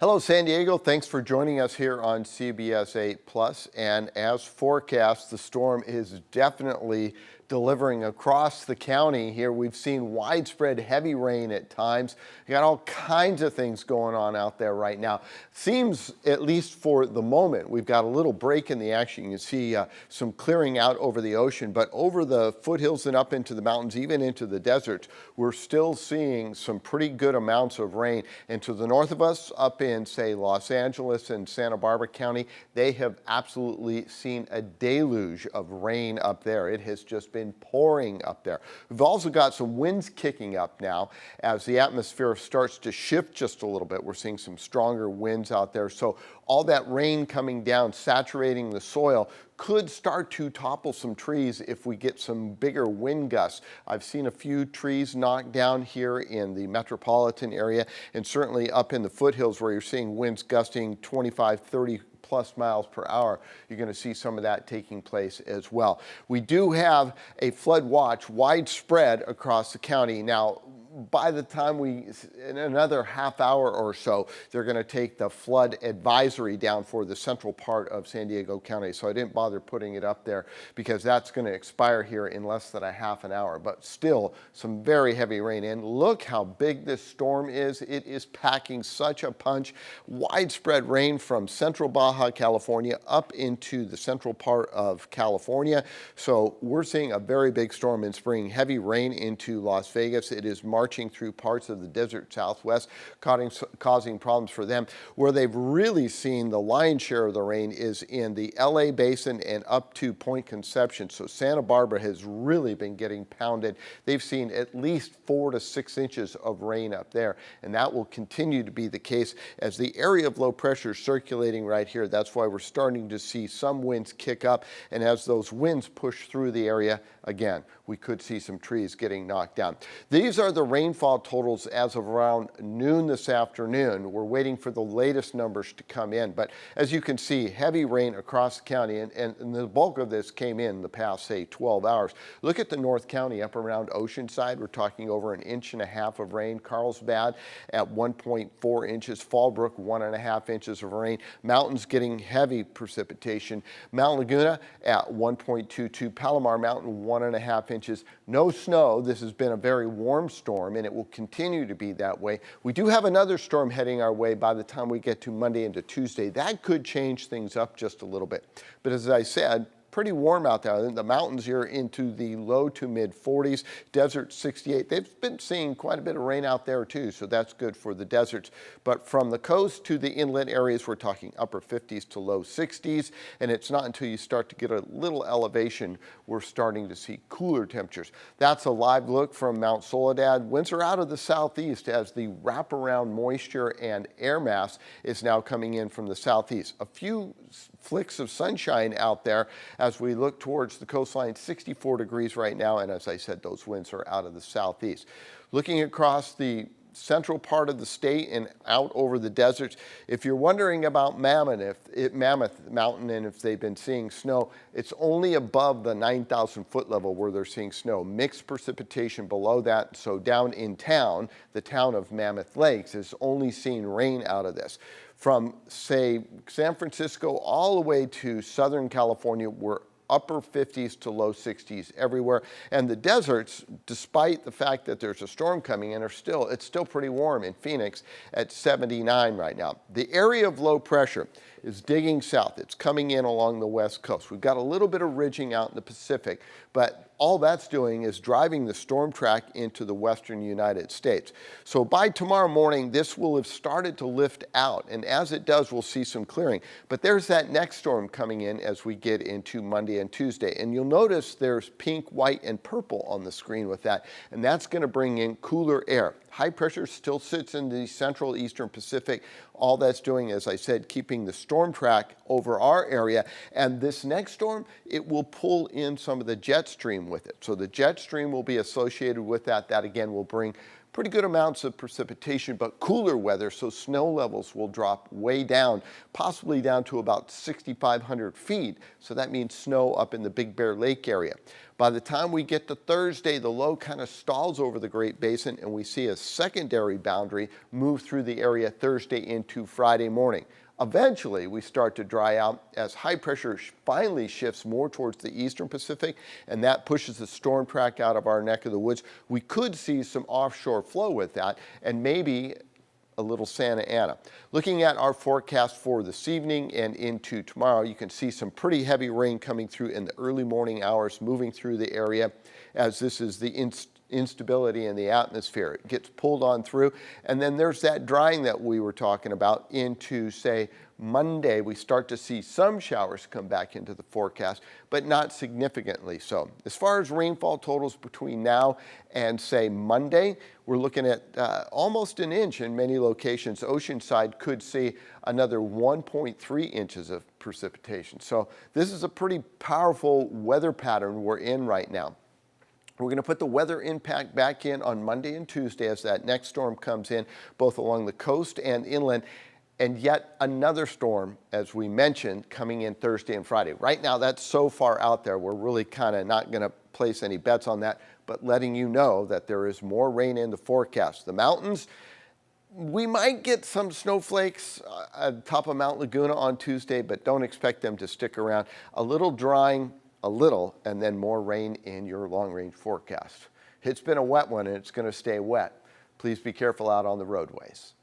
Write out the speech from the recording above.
Hello, San Diego. Thanks for joining us here on CBS 8 Plus. And as forecast, the storm is definitely delivering across the county here. We've seen widespread heavy rain at times. We got all kinds of things going on out there right now. Seems, at least for the moment, we've got a little break in the action. You can see some clearing out over the ocean, but over the foothills and up into the mountains, even into the deserts, we're still seeing some pretty good amounts of rain. And to the north of us, up in, say, Los Angeles and Santa Barbara County, they have absolutely seen a deluge of rain up there. It has just been pouring up there. We've also got some winds kicking up now as the atmosphere starts to shift just a little bit. We're seeing some stronger winds out there. So all that rain coming down, saturating the soil, could start to topple some trees if we get some bigger wind gusts. I've seen a few trees knocked down here in the metropolitan area and certainly up in the foothills where you're seeing winds gusting 25, 30 plus miles per hour. You're going to see some of that taking place as well. We do have a flood watch widespread across the county. Now, by the time in another half hour or so, they're going to take the flood advisory down for the central part of San Diego County. So I didn't bother putting it up there because that's going to expire here in less than a half an hour. But still, some very heavy rain. And look how big this storm is. It is packing such a punch. Widespread rain from central Baja California up into the central part of California. So we're seeing a very big storm in spring. Heavy rain into Las Vegas. It is marching through parts of the desert southwest, causing problems for them. Where they've really seen the lion's share of the rain is in the LA basin and up to Point Conception. So Santa Barbara has really been getting pounded. They've seen at least 4 to 6 inches of rain up there, and that will continue to be the case as the area of low pressure is circulating right here. That's why we're starting to see some winds kick up, and as those winds push through the area, again, we could see some trees getting knocked down. These are the rainfall totals as of around noon this afternoon. We're waiting for the latest numbers to come in, but as you can see, heavy rain across the county, and the bulk of this came in the past, say, 12 hours. Look at the North County up around Oceanside. We're talking over 1.5 inches of rain. Carlsbad at 1.4 inches. Fallbrook, 1.5 inches of rain. Mountains getting heavy precipitation. Mount Laguna at 1.22. Palomar Mountain, 1.5 inches. No snow. This has been a very warm storm, and it will continue to be that way. We do have another storm heading our way by the time we get to Monday into Tuesday. That could change things up just a little bit. But as I said, pretty warm out there. The mountains here into the low to mid 40s, desert 68. They've been seeing quite a bit of rain out there too, so that's good for the deserts. But from the coast to the inlet areas, we're talking upper 50s to low 60s, and it's not until you start to get a little elevation we're starting to see cooler temperatures. That's a live look from Mount Soledad. Winds are out of the southeast as the wraparound moisture and air mass is now coming in from the southeast. A few flicks of sunshine out there as we look towards the coastline. 64 degrees right now, and as I said, those winds are out of the southeast. Looking across the central part of the state and out over the deserts, if you're wondering about Mammoth Mountain and if they've been seeing snow, it's only above the 9,000 foot level where they're seeing snow. Mixed precipitation below that, so down in town, the town of Mammoth Lakes is only seeing rain out of this. From, say, San Francisco all the way to Southern California, we're upper 50s to low 60s everywhere. And the deserts, despite the fact that there's a storm coming in, it's still pretty warm in Phoenix at 79 right now. The area of low pressure is digging south. It's coming in along the west coast. We've got a little bit of ridging out in the Pacific, but all that's doing is driving the storm track into the western United States. So by tomorrow morning, this will have started to lift out, and as it does, we'll see some clearing. But there's that next storm coming in as we get into Monday and Tuesday, and you'll notice there's pink, white, and purple on the screen with that, and that's going to bring in cooler air. High pressure still sits in the central eastern Pacific. All that's doing, as I said, keeping the storm track over our area. And this next storm, it will pull in some of the jet stream with it. So the jet stream will be associated with that. That again will bring pretty good amounts of precipitation, but cooler weather, so snow levels will drop way down, possibly down to about 6,500 feet. So that means snow up in the Big Bear Lake area. By the time we get to Thursday, the low kind of stalls over the Great Basin, and we see a secondary boundary move through the area Thursday into Friday morning. Eventually, we start to dry out as high pressure finally shifts more towards the eastern Pacific, and that pushes the storm track out of our neck of the woods. We could see some offshore flow with that, and maybe a little Santa Ana. Looking at our forecast for this evening and into tomorrow, you can see some pretty heavy rain coming through in the early morning hours, moving through the area as this is the instability in the atmosphere. It gets pulled on through, and then there's that drying that we were talking about into, say, Monday. We start to see some showers come back into the forecast, but not significantly so. As far as rainfall totals between now and, say, Monday, we're looking at almost an inch in many locations. Oceanside could see another 1.3 inches of precipitation. So this is a pretty powerful weather pattern we're in right now. We're going to put the weather impact back in on Monday and Tuesday as that next storm comes in, both along the coast and inland, and yet another storm, as we mentioned, coming in Thursday and Friday. Right now, that's so far out there, we're really kind of not going to place any bets on that, but letting you know that there is more rain in the forecast. The mountains, we might get some snowflakes at the top of Mount Laguna on Tuesday, but don't expect them to stick around. A little drying, a little, and then more rain in your long-range forecast. It's been a wet one, and it's going to stay wet. Please be careful out on the roadways.